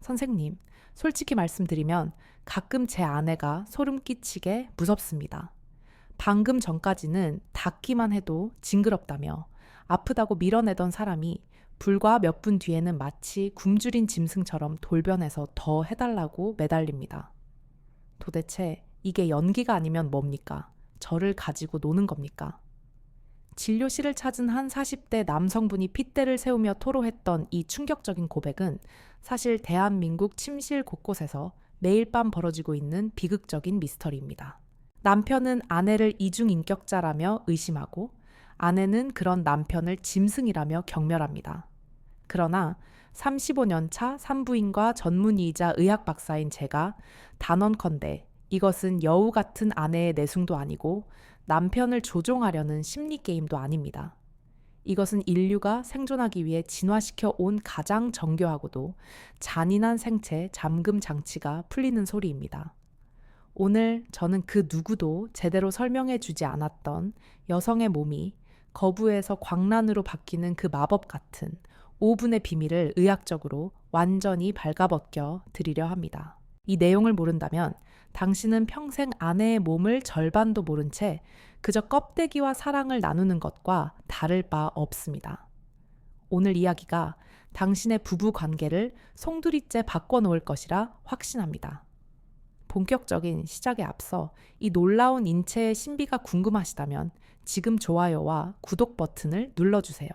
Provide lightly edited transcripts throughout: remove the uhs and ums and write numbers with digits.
선생님, 솔직히 말씀드리면 가끔 제 아내가 소름 끼치게 무섭습니다. 방금 전까지는 닿기만 해도 징그럽다며 아프다고 밀어내던 사람이 불과 몇 분 뒤에는 마치 굶주린 짐승처럼 돌변해서 더 해달라고 매달립니다. 도대체 이게 연기가 아니면 뭡니까? 저를 가지고 노는 겁니까? 진료실을 찾은 한 40대 남성분이 핏대를 세우며 토로했던 이 충격적인 고백은 사실 대한민국 침실 곳곳에서 매일 밤 벌어지고 있는 비극적인 미스터리입니다. 남편은 아내를 이중인격자라며 의심하고 아내는 그런 남편을 짐승이라며 경멸합니다. 그러나 35년 차 산부인과 전문의이자 의학 박사인 제가 단언컨대 이것은 여우 같은 아내의 내숭도 아니고 남편을 조종하려는 심리게임도 아닙니다. 이것은 인류가 생존하기 위해 진화시켜 온 가장 정교하고도 잔인한 생체 잠금 장치가 풀리는 소리입니다. 오늘 저는 그 누구도 제대로 설명해 주지 않았던 여성의 몸이 거부에서 광란으로 바뀌는 그 마법 같은 5분의 비밀을 의학적으로 완전히 발가벗겨 드리려 합니다. 이 내용을 모른다면 당신은 평생 아내의 몸을 절반도 모른 채 그저 껍데기와 사랑을 나누는 것과 다를 바 없습니다. 오늘 이야기가 당신의 부부 관계를 송두리째 바꿔놓을 것이라 확신합니다. 본격적인 시작에 앞서 이 놀라운 인체의 신비가 궁금하시다면 지금 좋아요와 구독 버튼을 눌러주세요.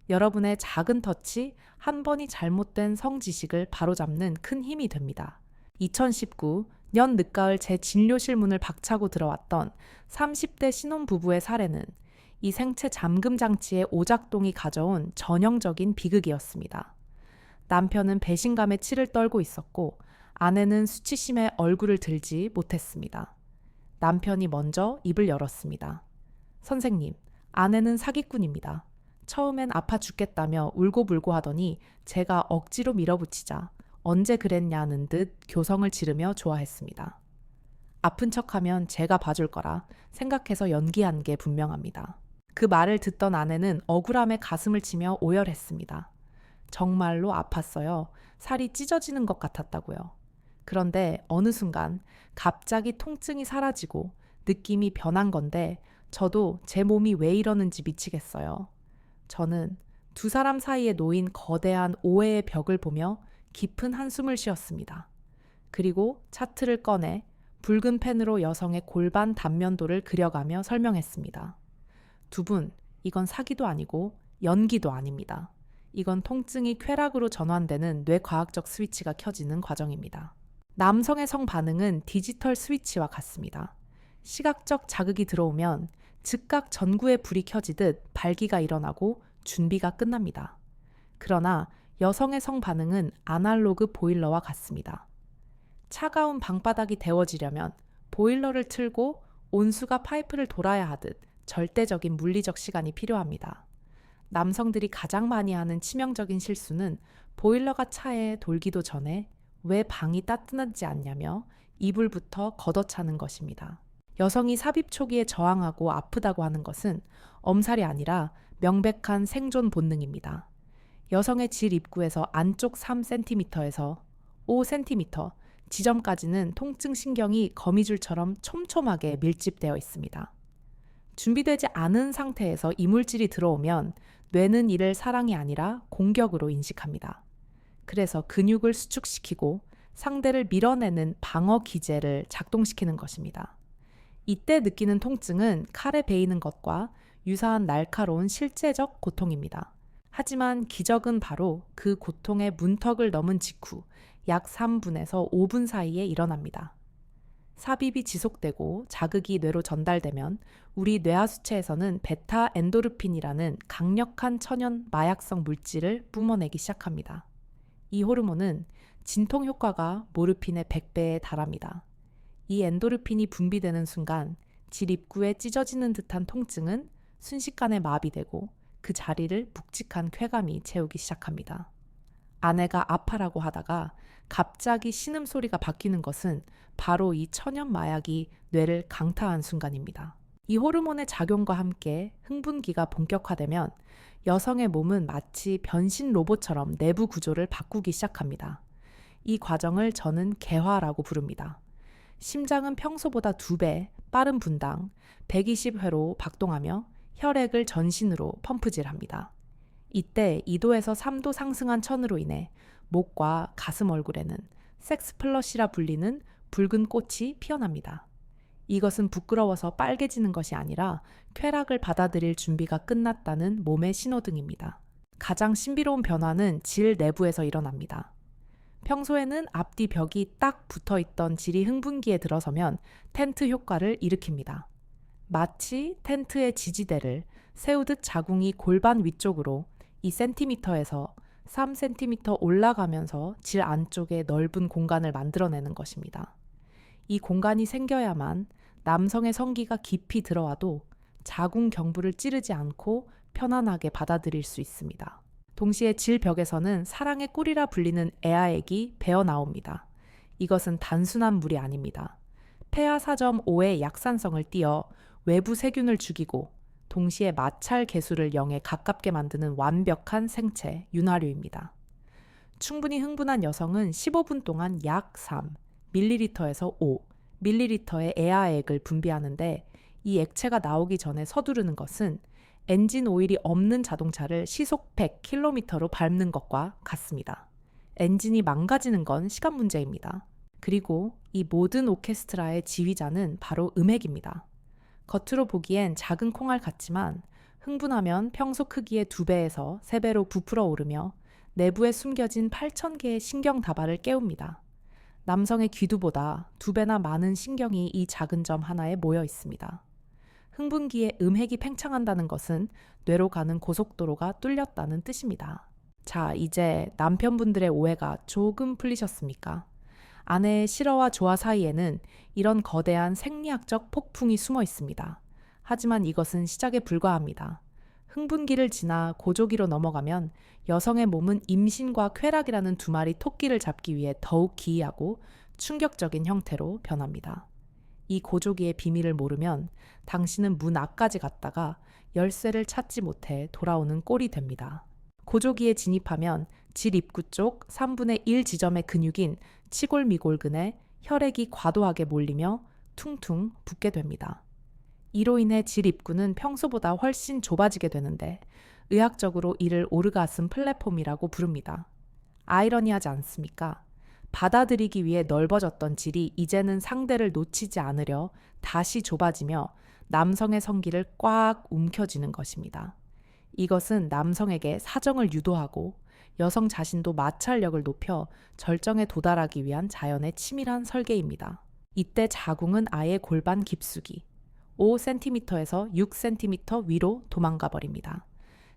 여러분의 작은 터치 한 번이 잘못된 성지식을 바로잡는 큰 힘이 됩니다. 2019년 늦가을 제 진료실 문을 박차고 들어왔던 30대 신혼부부의 사례는 이 생체 잠금 장치의 오작동이 가져온 전형적인 비극이었습니다. 남편은 배신감에 치를 떨고 있었고 아내는 수치심에 얼굴을 들지 못했습니다. 남편이 먼저 입을 열었습니다. 선생님, 아내는 사기꾼입니다. 처음엔 아파 죽겠다며 울고불고 하더니 제가 억지로 밀어붙이자 언제 그랬냐는 듯 교성을 지르며 좋아했습니다. 아픈 척하면 제가 봐줄 거라 생각해서 연기한 게 분명합니다. 그 말을 듣던 아내는 억울함에 가슴을 치며 오열했습니다. 정말로 아팠어요. 살이 찢어지는 것 같았다고요. 그런데 어느 순간 갑자기 통증이 사라지고 느낌이 변한 건데 저도 제 몸이 왜 이러는지 미치겠어요. 저는 두 사람 사이에 놓인 거대한 오해의 벽을 보며 깊은 한숨을 쉬었습니다. 그리고 차트를 꺼내 붉은 펜으로 여성의 골반 단면도를 그려가며 설명했습니다. 두 분, 이건 사기도 아니고 연기도 아닙니다. 이건 통증이 쾌락으로 전환되는 뇌과학적 스위치가 켜지는 과정입니다. 남성의 성 반응은 디지털 스위치와 같습니다. 시각적 자극이 들어오면 즉각 전구의 불이 켜지듯 발기가 일어나고 준비가 끝납니다. 그러나 여성의 성 반응은 아날로그 보일러와 같습니다. 차가운 방바닥이 데워지려면 보일러를 틀고 온수가 파이프를 돌아야 하듯 절대적인 물리적 시간이 필요합니다. 남성들이 가장 많이 하는 치명적인 실수는 보일러가 차에 돌기도 전에 왜 방이 따뜻하지 않냐며 이불부터 걷어차는 것입니다. 여성이 삽입 초기에 저항하고 아프다고 하는 것은 엄살이 아니라 명백한 생존 본능입니다. 여성의 질 입구에서 안쪽 3cm에서 5cm 지점까지는 통증 신경이 거미줄처럼 촘촘하게 밀집되어 있습니다. 준비되지 않은 상태에서 이물질이 들어오면 뇌는 이를 사랑이 아니라 공격으로 인식합니다. 그래서 근육을 수축시키고 상대를 밀어내는 방어 기제를 작동시키는 것입니다. 이때 느끼는 통증은 칼에 베이는 것과 유사한 날카로운 실제적 고통입니다. 하지만 기적은 바로 그 고통의 문턱을 넘은 직후 약 3분에서 5분 사이에 일어납니다. 삽입이 지속되고 자극이 뇌로 전달되면 우리 뇌하수체에서는 베타 엔도르핀이라는 강력한 천연 마약성 물질을 뿜어내기 시작합니다. 이 호르몬은 진통 효과가 모르핀의 100배에 달합니다. 이 엔도르핀이 분비되는 순간 질 입구에 찢어지는 듯한 통증은 순식간에 마비되고 그 자리를 묵직한 쾌감이 채우기 시작합니다. 아내가 아파라고 하다가 갑자기 신음소리가 바뀌는 것은 바로 이 천연 마약이 뇌를 강타한 순간입니다. 이 호르몬의 작용과 함께 흥분기가 본격화되면 여성의 몸은 마치 변신 로봇처럼 내부 구조를 바꾸기 시작합니다. 이 과정을 저는 개화라고 부릅니다. 심장은 평소보다 2배 빠른 분당 120회로 박동하며 혈액을 전신으로 펌프질합니다. 이때 2도에서 3도 상승한 천으로 인해 목과 가슴 얼굴에는 섹스 플러시라 불리는 붉은 꽃이 피어납니다. 이것은 부끄러워서 빨개지는 것이 아니라 쾌락을 받아들일 준비가 끝났다는 몸의 신호등입니다. 가장 신비로운 변화는 질 내부에서 일어납니다. 평소에는 앞뒤 벽이 딱 붙어있던 질이 흥분기에 들어서면 텐트 효과를 일으킵니다. 마치 텐트의 지지대를 세우듯 자궁이 골반 위쪽으로 2cm에서 3cm 올라가면서 질 안쪽에 넓은 공간을 만들어내는 것입니다. 이 공간이 생겨야만 남성의 성기가 깊이 들어와도 자궁 경부를 찌르지 않고 편안하게 받아들일 수 있습니다. 동시에 질벽에서는 사랑의 꿀이라 불리는 애아액이 배어 나옵니다. 이것은 단순한 물이 아닙니다. 폐하 4.5의 약산성을 띄어 외부 세균을 죽이고 동시에 마찰 개수를 0에 가깝게 만드는 완벽한 생체, 윤활유입니다. 충분히 흥분한 여성은 15분 동안 약 3, 밀리리터에서 5, 밀리리터의 애아액을 분비하는데 이 액체가 나오기 전에 서두르는 것은 엔진 오일이 없는 자동차를 시속 100km로 밟는 것과 같습니다. 엔진이 망가지는 건 시간 문제입니다. 그리고 이 모든 오케스트라의 지휘자는 바로 음액입니다. 겉으로 보기엔 작은 콩알 같지만 흥분하면 평소 크기의 2배에서 3배로 부풀어 오르며 내부에 숨겨진 8,000개의 신경 다발을 깨웁니다. 남성의 귀두보다 2배나 많은 신경이 이 작은 점 하나에 모여 있습니다. 흥분기에 음핵이 팽창한다는 것은 뇌로 가는 고속도로가 뚫렸다는 뜻입니다. 자, 이제 남편분들의 오해가 조금 풀리셨습니까? 아내의 싫어와 좋아 사이에는 이런 거대한 생리학적 폭풍이 숨어 있습니다. 하지만 이것은 시작에 불과합니다. 흥분기를 지나 고조기로 넘어가면 여성의 몸은 임신과 쾌락이라는 2마리 토끼를 잡기 위해 더욱 기이하고 충격적인 형태로 변합니다. 이 고조기의 비밀을 모르면 당신은 문 앞까지 갔다가 열쇠를 찾지 못해 돌아오는 꼴이 됩니다. 고조기에 진입하면 질 입구 쪽 3분의 1 지점의 근육인 치골미골근에 혈액이 과도하게 몰리며 퉁퉁 붓게 됩니다. 이로 인해 질 입구는 평소보다 훨씬 좁아지게 되는데 의학적으로 이를 오르가슴 플랫폼이라고 부릅니다. 아이러니하지 않습니까? 받아들이기 위해 넓어졌던 질이 이제는 상대를 놓치지 않으려 다시 좁아지며 남성의 성기를 꽉 움켜쥐는 것입니다. 이것은 남성에게 사정을 유도하고 여성 자신도 마찰력을 높여 절정에 도달하기 위한 자연의 치밀한 설계입니다. 이때 자궁은 아예 골반 깊숙이 5cm에서 6cm 위로 도망가 버립니다.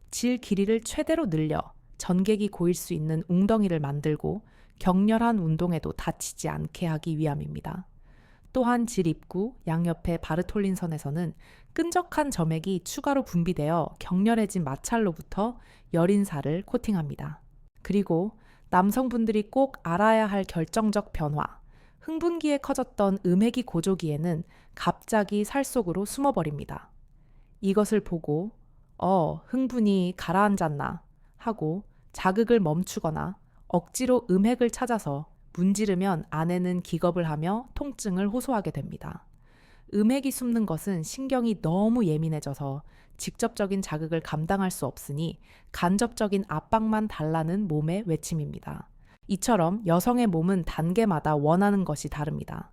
질 길이를 최대로 늘려 전객이 고일 수 있는 웅덩이를 만들고 격렬한 운동에도 다치지 않게 하기 위함입니다. 또한 질 입구 양옆의 바르톨린 선에서는 끈적한 점액이 추가로 분비되어 격렬해진 마찰로부터 여린 살을 코팅합니다. 그리고 남성분들이 꼭 알아야 할 결정적 변화, 흥분기에 커졌던 음액이 고조기에는 갑자기 살 속으로 숨어버립니다. 이것을 보고 흥분이 가라앉았나 하고 자극을 멈추거나 억지로 음핵을 찾아서 문지르면 아내는 기겁을 하며 통증을 호소하게 됩니다. 음핵이 숨는 것은 신경이 너무 예민해져서 직접적인 자극을 감당할 수 없으니 간접적인 압박만 달라는 몸의 외침입니다. 이처럼 여성의 몸은 단계마다 원하는 것이 다릅니다.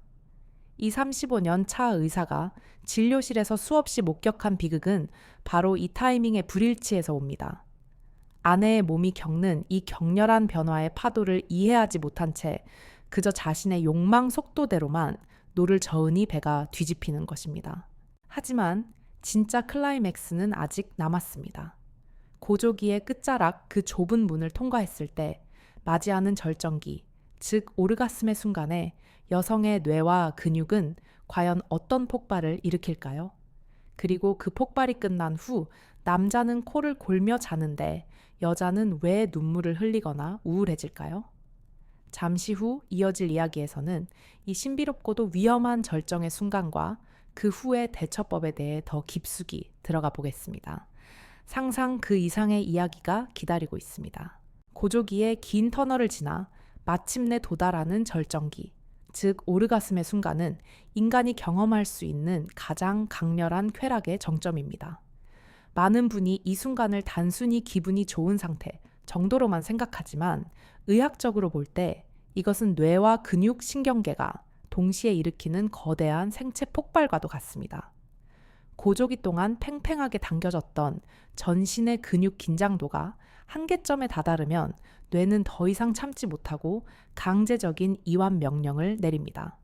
이 35년 차 의사가 진료실에서 수없이 목격한 비극은 바로 이 타이밍의 불일치에서 옵니다. 아내의 몸이 겪는 이 격렬한 변화의 파도를 이해하지 못한 채 그저 자신의 욕망 속도대로만 노를 저으니 배가 뒤집히는 것입니다. 하지만 진짜 클라이맥스는 아직 남았습니다. 고조기의 끝자락 그 좁은 문을 통과했을 때 맞이하는 절정기, 즉 오르가슴의 순간에 여성의 뇌와 근육은 과연 어떤 폭발을 일으킬까요? 그리고 그 폭발이 끝난 후 남자는 코를 골며 자는데 여자는 왜 눈물을 흘리거나 우울해질까요? 잠시 후 이어질 이야기에서는 이 신비롭고도 위험한 절정의 순간과 그 후의 대처법에 대해 더 깊숙이 들어가 보겠습니다. 상상 그 이상의 이야기가 기다리고 있습니다. 고조기의 긴 터널을 지나 마침내 도달하는 절정기, 즉 오르가슴의 순간은 인간이 경험할 수 있는 가장 강렬한 쾌락의 정점입니다. 많은 분이 이 순간을 단순히 기분이 좋은 상태 정도로만 생각하지만 의학적으로 볼 때 이것은 뇌와 근육 신경계가 동시에 일으키는 거대한 생체 폭발과도 같습니다. 고조기 동안 팽팽하게 당겨졌던 전신의 근육 긴장도가 한계점에 다다르면 뇌는 더 이상 참지 못하고 강제적인 이완 명령을 내립니다.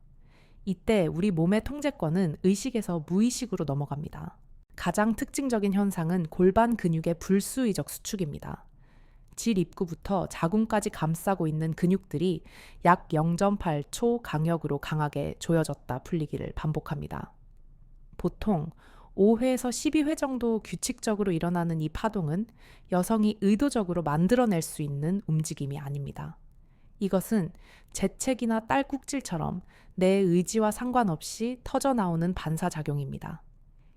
이때 우리 몸의 통제권은 의식에서 무의식으로 넘어갑니다. 가장 특징적인 현상은 골반 근육의 불수의적 수축입니다. 질 입구부터 자궁까지 감싸고 있는 근육들이 약 0.8초 강역으로 강하게 조여졌다 풀리기를 반복합니다. 보통 5회에서 12회 정도 규칙적으로 일어나는 이 파동은 여성이 의도적으로 만들어낼 수 있는 움직임이 아닙니다. 이것은 재채기나 딸꾹질처럼 내 의지와 상관없이 터져나오는 반사작용입니다.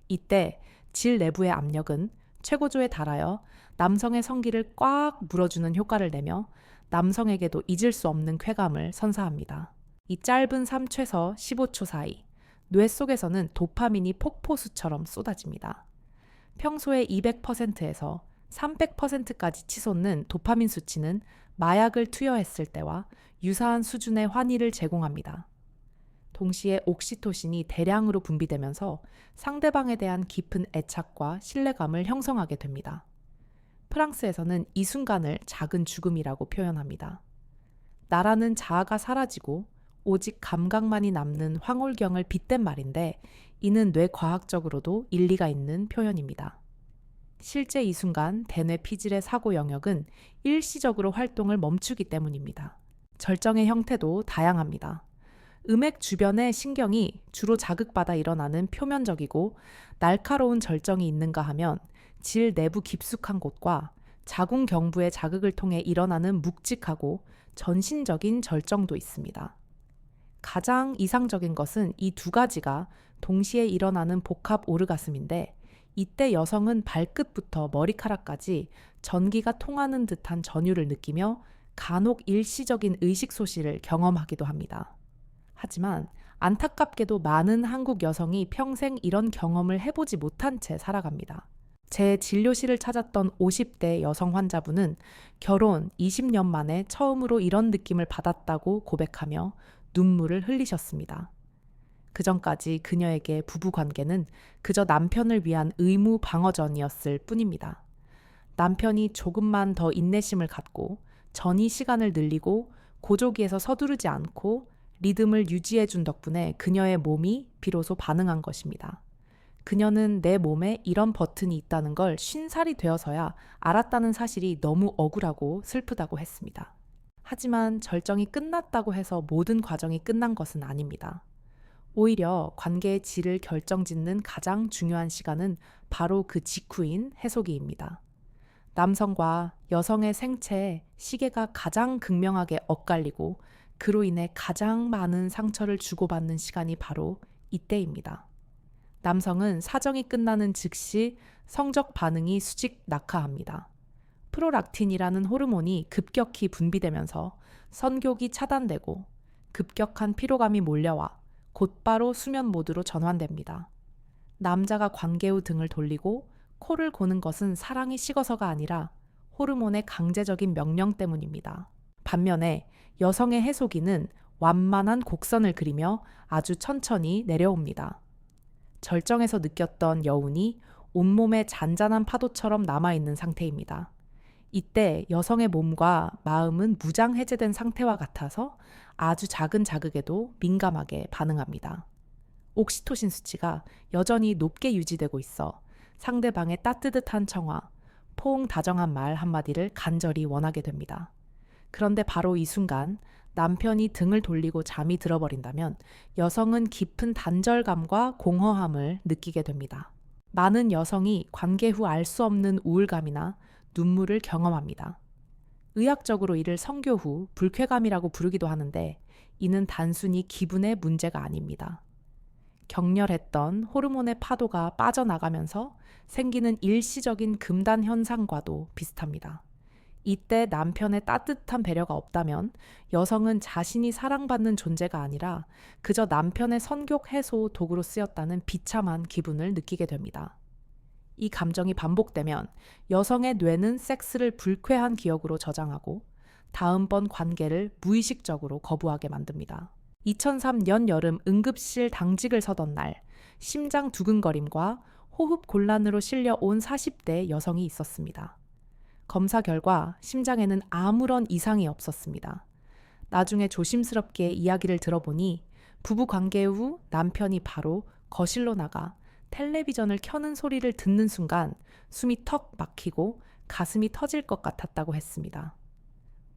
이때 질 내부의 압력은 최고조에 달하여 남성의 성기를 꽉 물어주는 효과를 내며 남성에게도 잊을 수 없는 쾌감을 선사합니다. 이 짧은 3초에서 15초 사이 뇌 속에서는 도파민이 폭포수처럼 쏟아집니다. 평소에 200%에서 300%까지 치솟는 도파민 수치는 마약을 투여했을 때와 유사한 수준의 환희를 제공합니다. 동시에 옥시토신이 대량으로 분비되면서 상대방에 대한 깊은 애착과 신뢰감을 형성하게 됩니다. 프랑스에서는 이 순간을 작은 죽음이라고 표현합니다. 나라는 자아가 사라지고 오직 감각만이 남는 황홀경을 빗댄 말인데 이는 뇌과학적으로도 일리가 있는 표현입니다. 실제 이 순간 대뇌 피질의 사고 영역은 일시적으로 활동을 멈추기 때문입니다. 절정의 형태도 다양합니다. 음액 주변의 신경이 주로 자극받아 일어나는 표면적이고 날카로운 절정이 있는가 하면 질 내부 깊숙한 곳과 자궁 경부의 자극을 통해 일어나는 묵직하고 전신적인 절정도 있습니다. 가장 이상적인 것은 이 두 가지가 동시에 일어나는 복합 오르가슴인데 이때 여성은 발끝부터 머리카락까지 전기가 통하는 듯한 전율을 느끼며 간혹 일시적인 의식 소실을 경험하기도 합니다. 하지만 안타깝게도 많은 한국 여성이 평생 이런 경험을 해보지 못한 채 살아갑니다. 제 진료실을 찾았던 50대 여성 환자분은 결혼 20년 만에 처음으로 이런 느낌을 받았다고 고백하며 눈물을 흘리셨습니다. 그전까지 그녀에게 부부관계는 그저 남편을 위한 의무 방어전이었을 뿐입니다. 남편이 조금만 더 인내심을 갖고 전이 시간을 늘리고 고조기에서 서두르지 않고 리듬을 유지해준 덕분에 그녀의 몸이 비로소 반응한 것입니다. 그녀는 내 몸에 이런 버튼이 있다는 걸 50살이 되어서야 알았다는 사실이 너무 억울하고 슬프다고 했습니다. 하지만 절정이 끝났다고 해서 모든 과정이 끝난 것은 아닙니다. 오히려 관계의 질을 결정짓는 가장 중요한 시간은 바로 그 직후인 해소기입니다. 남성과 여성의 생체에 시계가 가장 극명하게 엇갈리고 그로 인해 가장 많은 상처를 주고받는 시간이 바로 이때입니다. 남성은 사정이 끝나는 즉시 성적 반응이 수직 낙하합니다. 프로락틴이라는 호르몬이 급격히 분비되면서 선교기 차단되고 급격한 피로감이 몰려와 곧바로 수면 모드로 전환됩니다. 남자가 관계 후 등을 돌리고 코를 고는 것은 사랑이 식어서가 아니라 호르몬의 강제적인 명령 때문입니다. 반면에 여성의 해소기는 완만한 곡선을 그리며 아주 천천히 내려옵니다. 절정에서 느꼈던 여운이 온몸에 잔잔한 파도처럼 남아있는 상태입니다. 이때 여성의 몸과 마음은 무장 해제된 상태와 같아서 아주 작은 자극에도 민감하게 반응합니다. 옥시토신 수치가 여전히 높게 유지되고 있어 상대방의 따뜻한 청화, 포옹 다정한 말 한마디를 간절히 원하게 됩니다. 그런데 바로 이 순간 남편이 등을 돌리고 잠이 들어버린다면 여성은 깊은 단절감과 공허함을 느끼게 됩니다. 많은 여성이 관계 후 알 수 없는 우울감이나 눈물을 경험합니다. 의학적으로 이를 성교 후 불쾌감이라고 부르기도 하는데 이는 단순히 기분의 문제가 아닙니다. 격렬했던 호르몬의 파도가 빠져나가면서 생기는 일시적인 금단 현상과도 비슷합니다. 이때 남편의 따뜻한 배려가 없다면 여성은 자신이 사랑받는 존재가 아니라 그저 남편의 성욕 해소 도구로 쓰였다는 비참한 기분을 느끼게 됩니다. 이 감정이 반복되면 여성의 뇌는 섹스를 불쾌한 기억으로 저장하고 다음번 관계를 무의식적으로 거부하게 만듭니다. 2003년 여름 응급실 당직을 서던 날, 심장 두근거림과 호흡 곤란으로 실려온 40대 여성이 있었습니다. 검사 결과 심장에는 아무런 이상이 없었습니다. 나중에 조심스럽게 이야기를 들어보니 부부 관계 후 남편이 바로 거실로 나가 텔레비전을 켜는 소리를 듣는 순간 숨이 턱 막히고 가슴이 터질 것 같았다고 했습니다.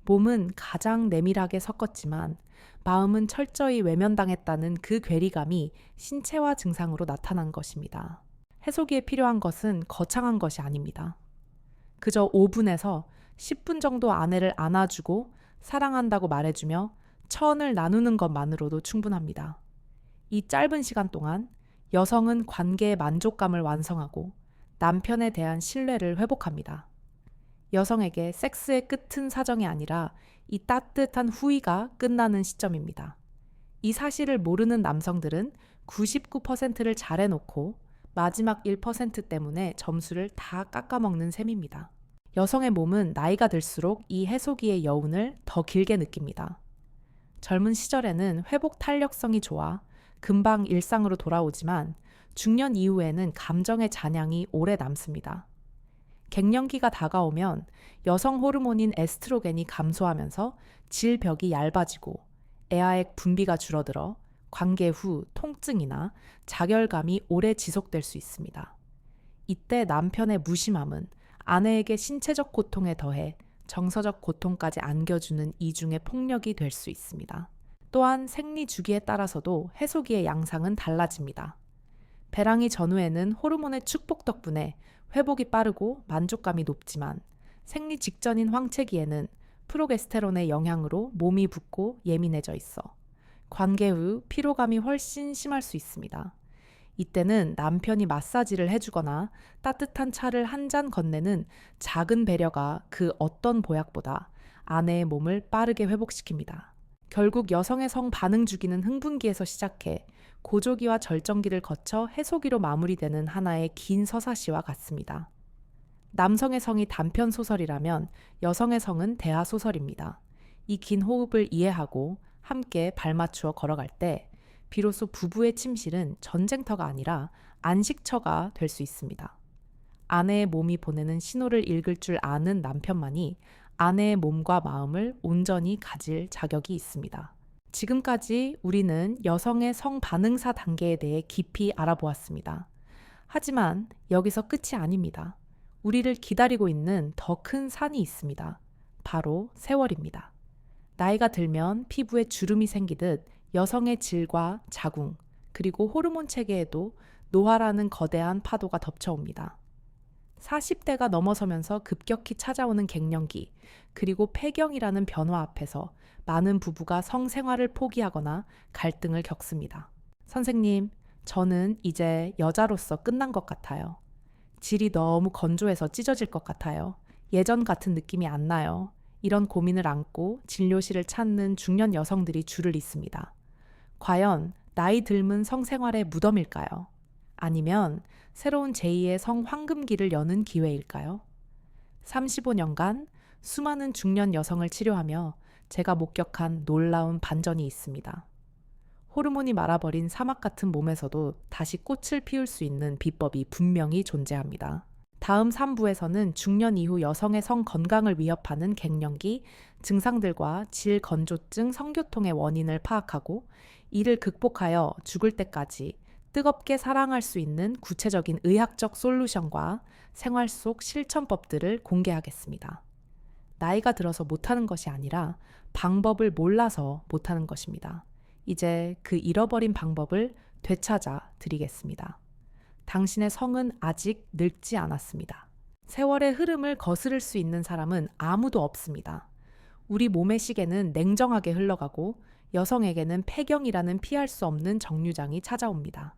몸은 가장 내밀하게 섞었지만 마음은 철저히 외면당했다는 그 괴리감이 신체화 증상으로 나타난 것입니다. 해소기에 필요한 것은 거창한 것이 아닙니다. 그저 5분에서 10분 정도 아내를 안아주고 사랑한다고 말해주며 천을 나누는 것만으로도 충분합니다. 이 짧은 시간 동안 여성은 관계의 만족감을 완성하고 남편에 대한 신뢰를 회복합니다. 여성에게 섹스의 끝은 사정이 아니라 이 따뜻한 후위가 끝나는 시점입니다. 이 사실을 모르는 남성들은 99%를 잘해놓고 마지막 1% 때문에 점수를 다 깎아먹는 셈입니다. 여성의 몸은 나이가 들수록 이 해소기의 여운을 더 길게 느낍니다. 젊은 시절에는 회복 탄력성이 좋아 금방 일상으로 돌아오지만 중년 이후에는 감정의 잔향이 오래 남습니다. 갱년기가 다가오면 여성 호르몬인 에스트로겐이 감소하면서 질벽이 얇아지고 에아액 분비가 줄어들어 관계 후 통증이나 자결감이 오래 지속될 수 있습니다. 이때 남편의 무심함은 아내에게 신체적 고통에 더해 정서적 고통까지 안겨주는 이중의 폭력이 될 수 있습니다. 또한 생리 주기에 따라서도 해소기의 양상은 달라집니다. 배랑이 전후에는 호르몬의 축복 덕분에 회복이 빠르고 만족감이 높지만 생리 직전인 황체기에는 프로게스테론의 영향으로 몸이 붓고 예민해져 있어 관계 후 피로감이 훨씬 심할 수 있습니다. 이때는 남편이 마사지를 해주거나 따뜻한 차를 한 잔 건네는 작은 배려가 그 어떤 보약보다 아내의 몸을 빠르게 회복시킵니다. 결국 여성의 성 반응 주기는 흥분기에서 시작해 고조기와 절정기를 거쳐 해소기로 마무리되는 하나의 긴 서사시와 같습니다. 남성의 성이 단편 소설이라면 여성의 성은 대화 소설입니다. 이 긴 호흡을 이해하고 함께 발맞추어 걸어갈 때 비로소 부부의 침실은 전쟁터가 아니라 안식처가 될 수 있습니다. 아내의 몸이 보내는 신호를 읽을 줄 아는 남편만이 아내의 몸과 마음을 온전히 가질 자격이 있습니다. 지금까지 우리는 여성의 성반응사 단계에 대해 깊이 알아보았습니다. 하지만 여기서 끝이 아닙니다. 우리를 기다리고 있는 더 큰 산이 있습니다. 바로 세월입니다. 나이가 들면 피부에 주름이 생기듯 여성의 질과 자궁, 그리고 호르몬 체계에도 노화라는 거대한 파도가 덮쳐옵니다. 40대가 넘어서면서 급격히 찾아오는 갱년기, 그리고 폐경이라는 변화 앞에서 많은 부부가 성생활을 포기하거나 갈등을 겪습니다. 선생님, 저는 이제 여자로서 끝난 것 같아요. 질이 너무 건조해서 찢어질 것 같아요. 예전 같은 느낌이 안 나요. 이런 고민을 안고 진료실을 찾는 중년 여성들이 줄을 잇습니다. 과연 나이 들문 성생활의 무덤일까요? 아니면 새로운 제2의 성황금기를 여는 기회일까요? 35년간 수많은 중년 여성을 치료하며 제가 목격한 놀라운 반전이 있습니다. 호르몬이 말아버린 사막 같은 몸에서도 다시 꽃을 피울 수 있는 비법이 분명히 존재합니다. 다음 3부에서는 중년 이후 여성의 성 건강을 위협하는 갱년기, 증상들과 질건조증 성교통의 원인을 파악하고 이를 극복하여 죽을 때까지 뜨겁게 사랑할 수 있는 구체적인 의학적 솔루션과 생활 속 실천법들을 공개하겠습니다. 나이가 들어서 못하는 것이 아니라 방법을 몰라서 못하는 것입니다. 이제 그 잃어버린 방법을 되찾아 드리겠습니다. 당신의 성은 아직 늙지 않았습니다. 세월의 흐름을 거스를 수 있는 사람은 아무도 없습니다. 우리 몸의 시계는 냉정하게 흘러가고 여성에게는 폐경이라는 피할 수 없는 정류장이 찾아옵니다.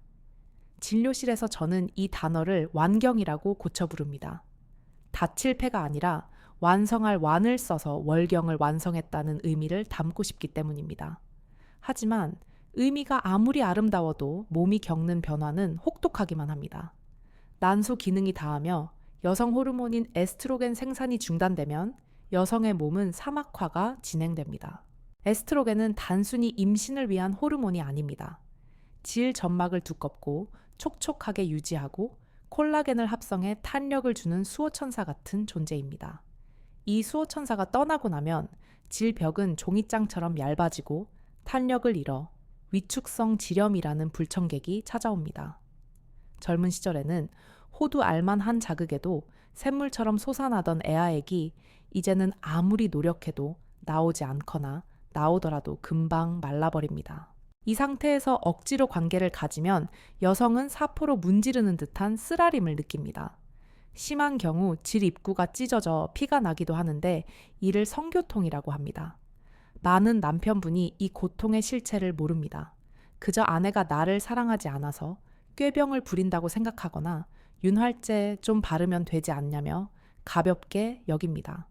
진료실에서 저는 이 단어를 완경이라고 고쳐 부릅니다. 다칠 폐가 아니라 완성할 완을 써서 월경을 완성했다는 의미를 담고 싶기 때문입니다. 하지만 의미가 아무리 아름다워도 몸이 겪는 변화는 혹독하기만 합니다. 난소 기능이 다하며 여성 호르몬인 에스트로겐 생산이 중단되면 여성의 몸은 사막화가 진행됩니다. 에스트로겐은 단순히 임신을 위한 호르몬이 아닙니다. 질 점막을 두껍고 촉촉하게 유지하고 콜라겐을 합성해 탄력을 주는 수호천사 같은 존재입니다. 이 수호천사가 떠나고 나면 질벽은 종이장처럼 얇아지고 탄력을 잃어 위축성 지렴이라는 불청객이 찾아옵니다. 젊은 시절에는 호두 알만 한 자극에도 샘물처럼 솟아나던 애아액이 이제는 아무리 노력해도 나오지 않거나 나오더라도 금방 말라버립니다. 이 상태에서 억지로 관계를 가지면 여성은 사포로 문지르는 듯한 쓰라림을 느낍니다. 심한 경우 질 입구가 찢어져 피가 나기도 하는데 이를 성교통이라고 합니다. 많은 남편분이 이 고통의 실체를 모릅니다. 그저 아내가 나를 사랑하지 않아서 꾀병을 부린다고 생각하거나 윤활제 좀 바르면 되지 않냐며 가볍게 여깁니다.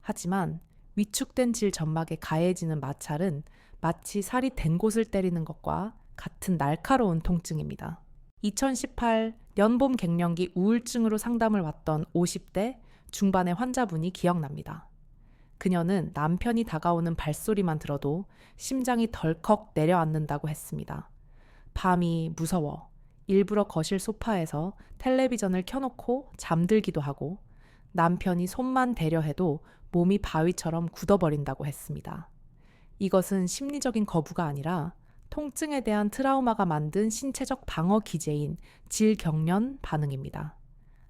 하지만 위축된 질 점막에 가해지는 마찰은 마치 살이 된 곳을 때리는 것과 같은 날카로운 통증입니다. 2018 연봄 갱년기 우울증으로 상담을 왔던 50대 중반의 환자분이 기억납니다. 그녀는 남편이 다가오는 발소리만 들어도 심장이 덜컥 내려앉는다고 했습니다. 밤이 무서워 일부러 거실 소파에서 텔레비전을 켜놓고 잠들기도 하고 남편이 손만 대려 해도 몸이 바위처럼 굳어버린다고 했습니다. 이것은 심리적인 거부가 아니라 통증에 대한 트라우마가 만든 신체적 방어 기제인 질경련 반응입니다.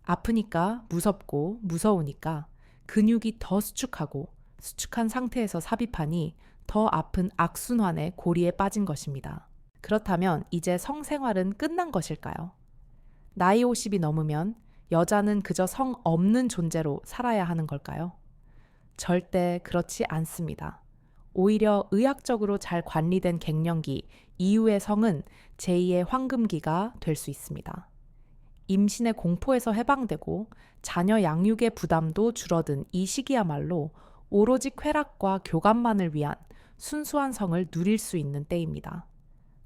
아프니까 무섭고 무서우니까 근육이 더 수축하고 수축한 상태에서 삽입하니 더 아픈 악순환의 고리에 빠진 것입니다. 그렇다면 이제 성생활은 끝난 것일까요? 나이 50이 넘으면 여자는 그저 성 없는 존재로 살아야 하는 걸까요? 절대 그렇지 않습니다. 오히려 의학적으로 잘 관리된 갱년기 이후의 성은 제2의 황금기가 될 수 있습니다. 임신의 공포에서 해방되고 자녀 양육의 부담도 줄어든 이 시기야말로 오로지 쾌락과 교감만을 위한 순수한 성을 누릴 수 있는 때입니다.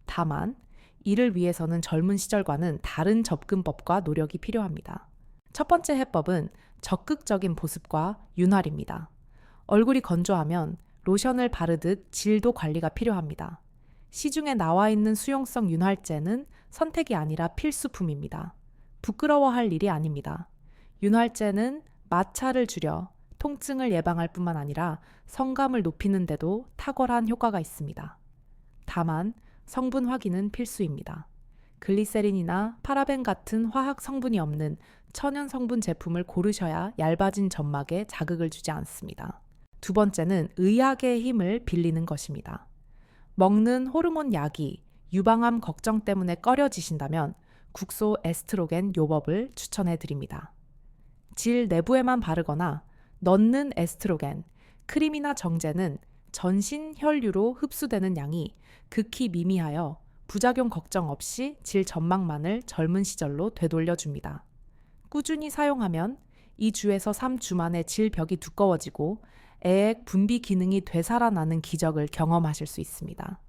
다만 이를 위해서는 젊은 시절과는 다른 접근법과 노력이 필요합니다. 첫 번째 해법은 적극적인 보습과 윤활입니다. 얼굴이 건조하면 로션을 바르듯 질도 관리가 필요합니다. 시중에 나와 있는 수용성 윤활제는 선택이 아니라 필수품입니다. 부끄러워할 일이 아닙니다. 윤활제는 마찰을 줄여 통증을 예방할 뿐만 아니라 성감을 높이는 데도 탁월한 효과가 있습니다. 다만 성분 확인은 필수입니다. 글리세린이나 파라벤 같은 화학 성분이 없는 천연 성분 제품을 고르셔야 얇아진 점막에 자극을 주지 않습니다. 두 번째는 의학의 힘을 빌리는 것입니다. 먹는 호르몬 약이 유방암 걱정 때문에 꺼려지신다면 국소 에스트로겐 요법을 추천해 드립니다. 질 내부에만 바르거나 넣는 에스트로겐, 크림이나 정제는 전신 혈류로 흡수되는 양이 극히 미미하여 부작용 걱정 없이 질 점막만을 젊은 시절로 되돌려줍니다. 꾸준히 사용하면 2주에서 3주 만에 질벽이 두꺼워지고 애액 분비 기능이 되살아나는 기적을 경험하실 수 있습니다.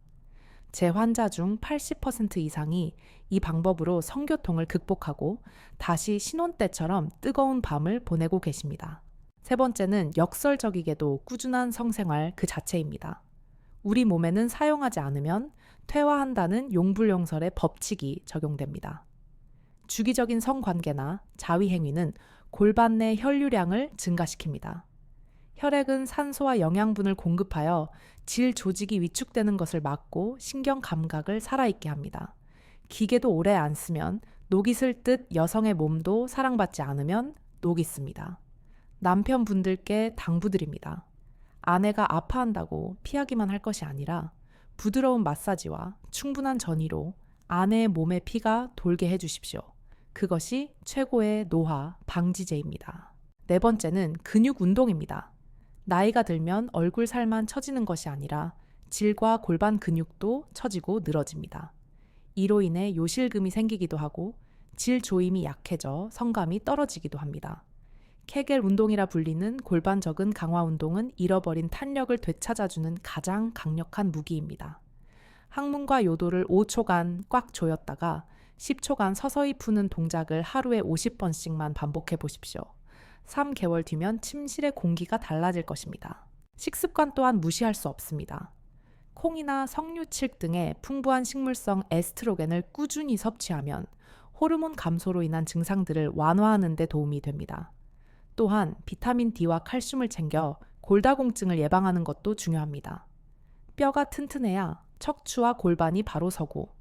제 환자 중 80% 이상이 이 방법으로 성교통을 극복하고 다시 신혼 때처럼 뜨거운 밤을 보내고 계십니다. 세 번째는 역설적이게도 꾸준한 성생활 그 자체입니다. 우리 몸에는 사용하지 않으면 퇴화한다는 용불용설의 법칙이 적용됩니다. 주기적인 성관계나 자위행위는 골반 내 혈류량을 증가시킵니다. 혈액은 산소와 영양분을 공급하여 질 조직이 위축되는 것을 막고 신경 감각을 살아있게 합니다. 기계도 오래 안 쓰면 녹이 슬 듯 여성의 몸도 사랑받지 않으면 녹이 씁니다. 남편분들께 당부드립니다. 아내가 아파한다고 피하기만 할 것이 아니라 부드러운 마사지와 충분한 전이로 아내의 몸에 피가 돌게 해주십시오. 그것이 최고의 노화 방지제입니다. 네 번째는 근육 운동입니다. 나이가 들면 얼굴 살만 처지는 것이 아니라 질과 골반 근육도 처지고 늘어집니다. 이로 인해 요실금이 생기기도 하고 질 조임이 약해져 성감이 떨어지기도 합니다. 케겔 운동이라 불리는 골반 적은 강화 운동은 잃어버린 탄력을 되찾아주는 가장 강력한 무기입니다. 항문과 요도를 5초간 꽉 조였다가 10초간 서서히 푸는 동작을 하루에 50번씩만 반복해 보십시오. 3개월 뒤면 침실의 공기가 달라질 것입니다. 식습관 또한 무시할 수 없습니다. 콩이나 석류칠 등의 풍부한 식물성 에스트로겐을 꾸준히 섭취하면 호르몬 감소로 인한 증상들을 완화하는 데 도움이 됩니다. 또한 비타민 D와 칼슘을 챙겨 골다공증을 예방하는 것도 중요합니다. 뼈가 튼튼해야 척추와 골반이 바로 서고,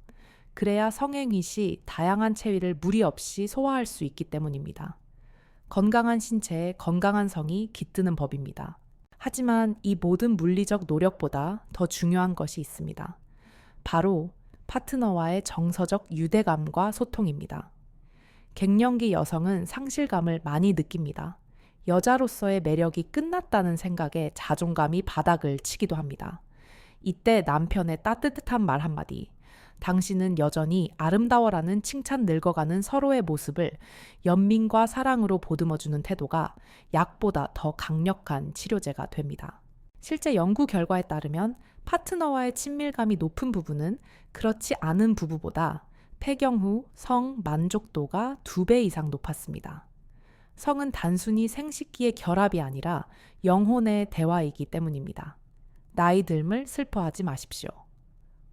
그래야 성행위 시 다양한 체위를 무리 없이 소화할 수 있기 때문입니다. 건강한 신체에 건강한 성이 깃드는 법입니다. 하지만 이 모든 물리적 노력보다 더 중요한 것이 있습니다. 바로 파트너와의 정서적 유대감과 소통입니다. 갱년기 여성은 상실감을 많이 느낍니다. 여자로서의 매력이 끝났다는 생각에 자존감이 바닥을 치기도 합니다. 이때 남편의 따뜻한 말 한마디, 당신은 여전히 아름다워라는 칭찬 늙어가는 서로의 모습을 연민과 사랑으로 보듬어주는 태도가 약보다 더 강력한 치료제가 됩니다. 실제 연구 결과에 따르면 파트너와의 친밀감이 높은 부부는 그렇지 않은 부부보다 폐경 후 성 만족도가 2배 이상 높았습니다. 성은 단순히 생식기의 결합이 아니라 영혼의 대화이기 때문입니다. 나이 듦을 슬퍼하지 마십시오.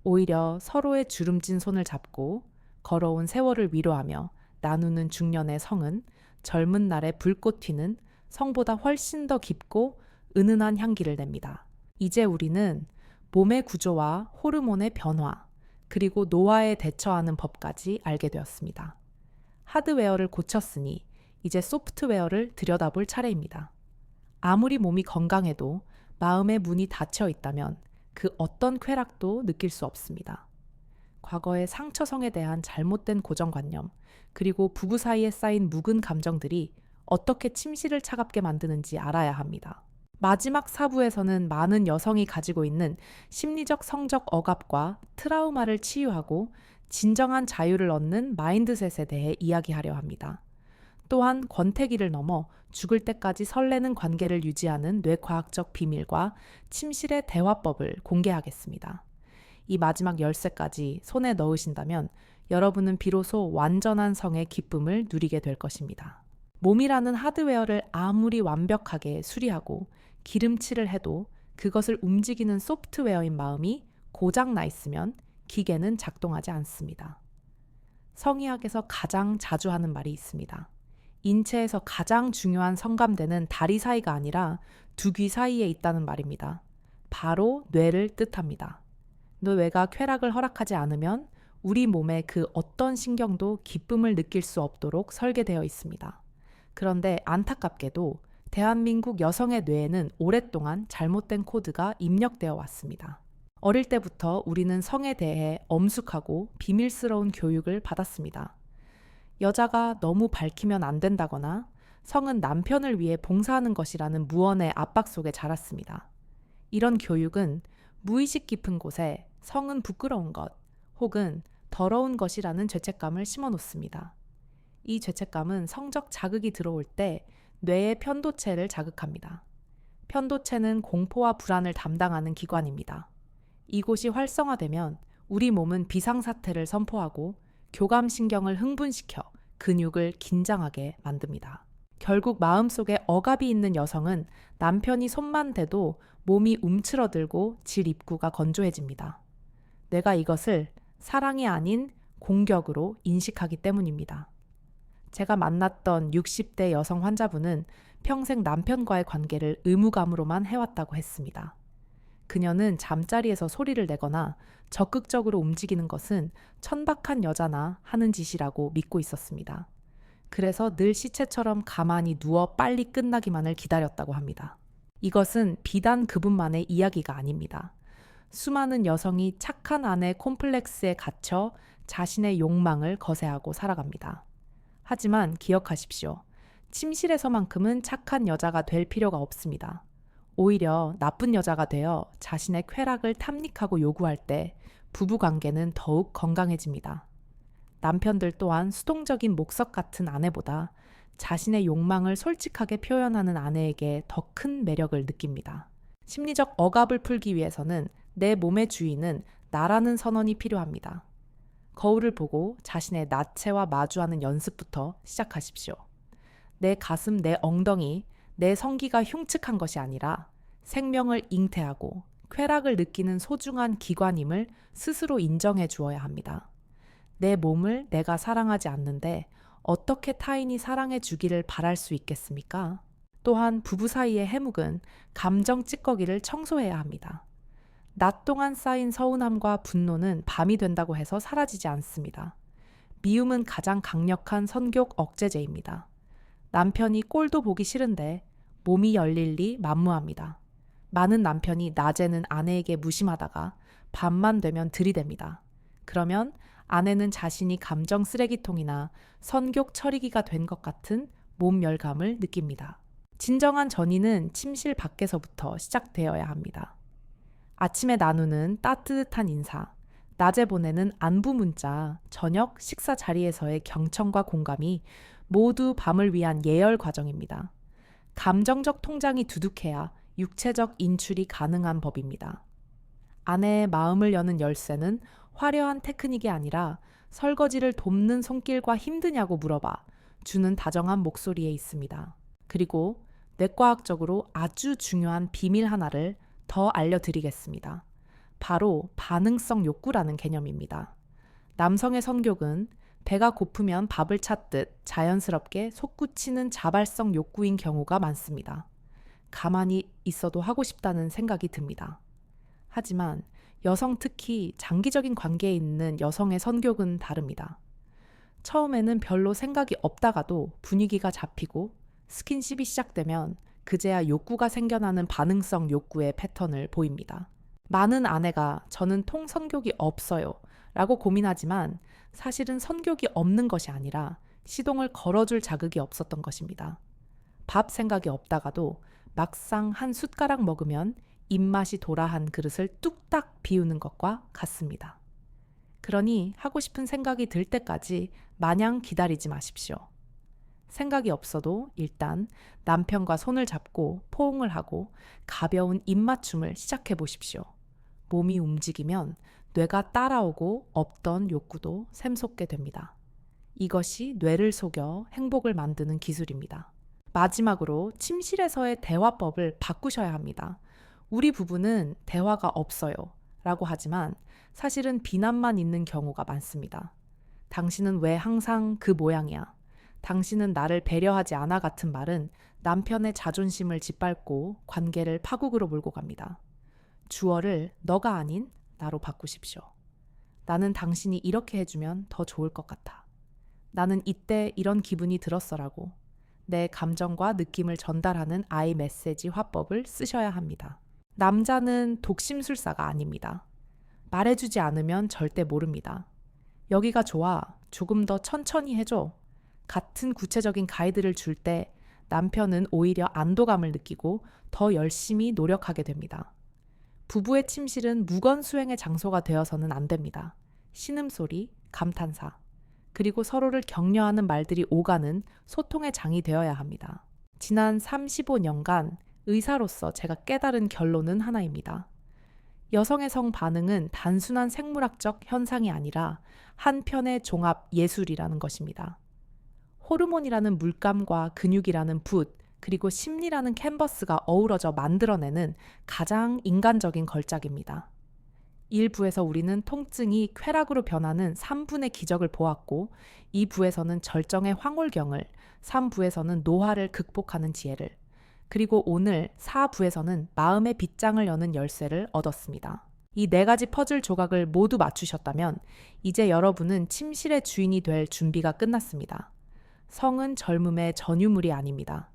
오히려 서로의 주름진 손을 잡고 걸어온 세월을 위로하며 나누는 중년의 성은 젊은 날에 불꽃 튀는 성보다 훨씬 더 깊고 은은한 향기를 냅니다. 이제 우리는 몸의 구조와 호르몬의 변화, 그리고 노화에 대처하는 법까지 알게 되었습니다. 하드웨어를 고쳤으니 이제 소프트웨어를 들여다볼 차례입니다. 아무리 몸이 건강해도 마음의 문이 닫혀 있다면 그 어떤 쾌락도 느낄 수 없습니다. 과거의 상처성에 대한 잘못된 고정관념, 그리고 부부 사이에 쌓인 묵은 감정들이 어떻게 침실을 차갑게 만드는지 알아야 합니다. 마지막 4부에서는 많은 여성이 가지고 있는 심리적 성적 억압과 트라우마를 치유하고 진정한 자유를 얻는 마인드셋에 대해 이야기하려 합니다. 또한 권태기를 넘어 죽을 때까지 설레는 관계를 유지하는 뇌과학적 비밀과 침실의 대화법을 공개하겠습니다. 이 마지막 열쇠까지 손에 넣으신다면 여러분은 비로소 완전한 성의 기쁨을 누리게 될 것입니다. 몸이라는 하드웨어를 아무리 완벽하게 수리하고 기름칠을 해도 그것을 움직이는 소프트웨어인 마음이 고장나 있으면 기계는 작동하지 않습니다. 성의학에서 가장 자주 하는 말이 있습니다. 인체에서 가장 중요한 성감대는 다리 사이가 아니라 두 귀 사이에 있다는 말입니다. 바로 뇌를 뜻합니다. 뇌가 쾌락을 허락하지 않으면 우리 몸의 그 어떤 신경도 기쁨을 느낄 수 없도록 설계되어 있습니다. 그런데 안타깝게도 대한민국 여성의 뇌에는 오랫동안 잘못된 코드가 입력되어 왔습니다. 어릴 때부터 우리는 성에 대해 엄숙하고 비밀스러운 교육을 받았습니다. 여자가 너무 밝히면 안 된다거나 성은 남편을 위해 봉사하는 것이라는 무언의 압박 속에 자랐습니다. 이런 교육은 무의식 깊은 곳에 성은 부끄러운 것 혹은 더러운 것이라는 죄책감을 심어놓습니다. 이 죄책감은 성적 자극이 들어올 때 뇌의 편도체를 자극합니다. 편도체는 공포와 불안을 담당하는 기관입니다. 이곳이 활성화되면 우리 몸은 비상사태를 선포하고 교감신경을 흥분시켜 근육을 긴장하게 만듭니다. 결국 마음속에 억압이 있는 여성은 남편이 손만 대도 몸이 움츠러들고 질 입구가 건조해집니다. 뇌가 이것을 사랑이 아닌 공격으로 인식하기 때문입니다. 제가 만났던 60대 여성 환자분은 평생 남편과의 관계를 의무감으로만 해왔다고 했습니다. 그녀는 잠자리에서 소리를 내거나 적극적으로 움직이는 것은 천박한 여자나 하는 짓이라고 믿고 있었습니다. 그래서 늘 시체처럼 가만히 누워 빨리 끝나기만을 기다렸다고 합니다. 이것은 비단 그분만의 이야기가 아닙니다. 수많은 여성이 착한 아내 콤플렉스에 갇혀 자신의 욕망을 거세하고 살아갑니다. 하지만 기억하십시오. 침실에서만큼은 착한 여자가 될 필요가 없습니다. 오히려 나쁜 여자가 되어 자신의 쾌락을 탐닉하고 요구할 때 부부관계는 더욱 건강해집니다. 남편들 또한 수동적인 목석 같은 아내보다 자신의 욕망을 솔직하게 표현하는 아내에게 더 큰 매력을 느낍니다. 심리적 억압을 풀기 위해서는 내 몸의 주인은 나라는 선언이 필요합니다. 거울을 보고 자신의 나체와 마주하는 연습부터 시작하십시오. 내 가슴, 내 엉덩이, 내 성기가 흉측한 것이 아니라 생명을 잉태하고 쾌락을 느끼는 소중한 기관임을 스스로 인정해 주어야 합니다. 내 몸을 내가 사랑하지 않는데 어떻게 타인이 사랑해 주기를 바랄 수 있겠습니까? 또한 부부 사이의 해묵은 감정 찌꺼기를 청소해야 합니다. 낮 동안 쌓인 서운함과 분노는 밤이 된다고 해서 사라지지 않습니다. 미움은 가장 강력한 선교 억제제입니다. 남편이 꼴도 보기 싫은데 몸이 열릴 리 만무합니다. 많은 남편이 낮에는 아내에게 무심하다가 밤만 되면 들이댑니다. 그러면 아내는 자신이 감정 쓰레기통이나 선교 처리기가 된 것 같은 몸 열감을 느낍니다. 진정한 전의는 침실 밖에서부터 시작되어야 합니다. 아침에 나누는 따뜻한 인사, 낮에 보내는 안부 문자, 저녁 식사 자리에서의 경청과 공감이 모두 밤을 위한 예열 과정입니다. 감정적 통장이 두둑해야 육체적 인출이 가능한 법입니다. 아내의 마음을 여는 열쇠는 화려한 테크닉이 아니라 설거지를 돕는 손길과 힘드냐고 물어봐 주는 다정한 목소리에 있습니다. 그리고 뇌과학적으로 아주 중요한 비밀 하나를 더 알려드리겠습니다. 바로 반응성 욕구라는 개념입니다. 남성의 성욕은 배가 고프면 밥을 찾듯 자연스럽게 솟구치는 자발성 욕구인 경우가 많습니다. 가만히 있어도 하고 싶다는 생각이 듭니다. 하지만 여성, 특히 장기적인 관계에 있는 여성의 성욕은 다릅니다. 처음에는 별로 생각이 없다가도 분위기가 잡히고 스킨십이 시작되면 그제야 욕구가 생겨나는 반응성 욕구의 패턴을 보입니다. 많은 아내가 저는 통성욕이 없어요 라고 고민하지만 사실은 성욕이 없는 것이 아니라 시동을 걸어줄 자극이 없었던 것입니다. 밥 생각이 없다가도 막상 한 숟가락 먹으면 입맛이 돌아 한 그릇을 뚝딱 비우는 것과 같습니다. 그러니 하고 싶은 생각이 들 때까지 마냥 기다리지 마십시오. 생각이 없어도 일단 남편과 손을 잡고 포옹을 하고 가벼운 입맞춤을 시작해 보십시오. 몸이 움직이면 뇌가 따라오고 없던 욕구도 샘솟게 됩니다. 이것이 뇌를 속여 행복을 만드는 기술입니다. 마지막으로 침실에서의 대화법을 바꾸셔야 합니다. 우리 부부는 대화가 없어요 라고 하지만 사실은 비난만 있는 경우가 많습니다. 당신은 왜 항상 그 모양이야? 당신은 나를 배려하지 않아 같은 말은 남편의 자존심을 짓밟고 관계를 파국으로 몰고 갑니다. 주어를 너가 아닌 나로 바꾸십시오. 나는 당신이 이렇게 해주면 더 좋을 것 같아. 나는 이때 이런 기분이 들었어라고 내 감정과 느낌을 전달하는 아이 메시지 화법을 쓰셔야 합니다. 남자는 독심술사가 아닙니다. 말해주지 않으면 절대 모릅니다. 여기가 좋아. 조금 더 천천히 해줘. 같은 구체적인 가이드를 줄 때 남편은 오히려 안도감을 느끼고 더 열심히 노력하게 됩니다. 부부의 침실은 무건수행의 장소가 되어서는 안 됩니다. 신음소리, 감탄사, 그리고 서로를 격려하는 말들이 오가는 소통의 장이 되어야 합니다. 지난 35년간 의사로서 제가 깨달은 결론은 하나입니다. 여성의 성 반응은 단순한 생물학적 현상이 아니라 한편의 종합 예술이라는 것입니다. 호르몬이라는 물감과 근육이라는 붓, 그리고 심리라는 캔버스가 어우러져 만들어내는 가장 인간적인 걸작입니다. 1부에서 우리는 통증이 쾌락으로 변하는 3분의 기적을 보았고 2부에서는 절정의 황홀경을, 3부에서는 노화를 극복하는 지혜를, 그리고 오늘 4부에서는 마음의 빗장을 여는 열쇠를 얻었습니다. 이 4가지 퍼즐 조각을 모두 맞추셨다면 이제 여러분은 침실의 주인이 될 준비가 끝났습니다. 성은 젊음의 전유물이 아닙니다.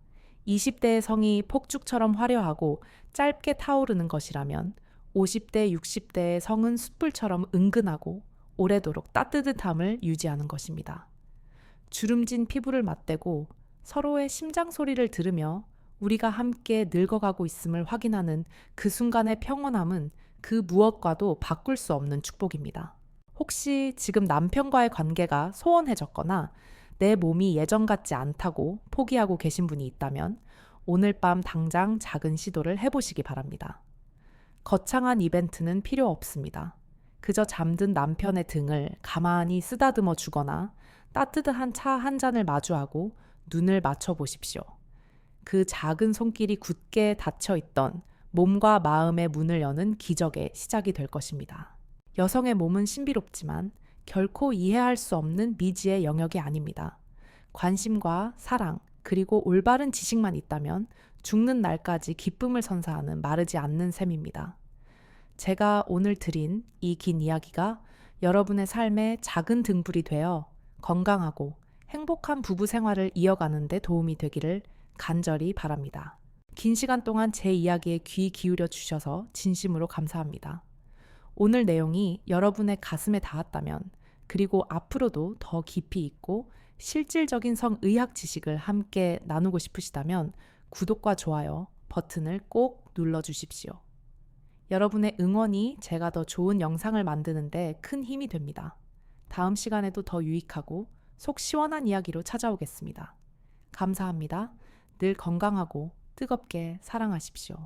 20대의 성이 폭죽처럼 화려하고 짧게 타오르는 것이라면 50대, 60대의 성은 숯불처럼 은근하고 오래도록 따뜻함을 유지하는 것입니다. 주름진 피부를 맞대고 서로의 심장 소리를 들으며 우리가 함께 늙어가고 있음을 확인하는 그 순간의 평온함은 그 무엇과도 바꿀 수 없는 축복입니다. 혹시 지금 남편과의 관계가 소원해졌거나 내 몸이 예전 같지 않다고 포기하고 계신 분이 있다면 오늘 밤 당장 작은 시도를 해보시기 바랍니다. 거창한 이벤트는 필요 없습니다. 그저 잠든 남편의 등을 가만히 쓰다듬어 주거나 따뜻한 차 한 잔을 마주하고 눈을 맞춰 보십시오. 그 작은 손길이 굳게 닫혀 있던 몸과 마음의 문을 여는 기적의 시작이 될 것입니다. 여성의 몸은 신비롭지만 결코 이해할 수 없는 미지의 영역이 아닙니다. 관심과 사랑, 그리고 올바른 지식만 있다면 죽는 날까지 기쁨을 선사하는 마르지 않는 셈입니다. 제가 오늘 드린 이 긴 이야기가 여러분의 삶에 작은 등불이 되어 건강하고 행복한 부부 생활을 이어가는 데 도움이 되기를 간절히 바랍니다. 긴 시간 동안 제 이야기에 귀 기울여 주셔서 진심으로 감사합니다. 오늘 내용이 여러분의 가슴에 닿았다면, 그리고 앞으로도 더 깊이 있고 실질적인 성의학 지식을 함께 나누고 싶으시다면 구독과 좋아요 버튼을 꼭 눌러주십시오. 여러분의 응원이 제가 더 좋은 영상을 만드는데 큰 힘이 됩니다. 다음 시간에도 더 유익하고 속 시원한 이야기로 찾아오겠습니다. 감사합니다. 늘 건강하고 뜨겁게 사랑하십시오.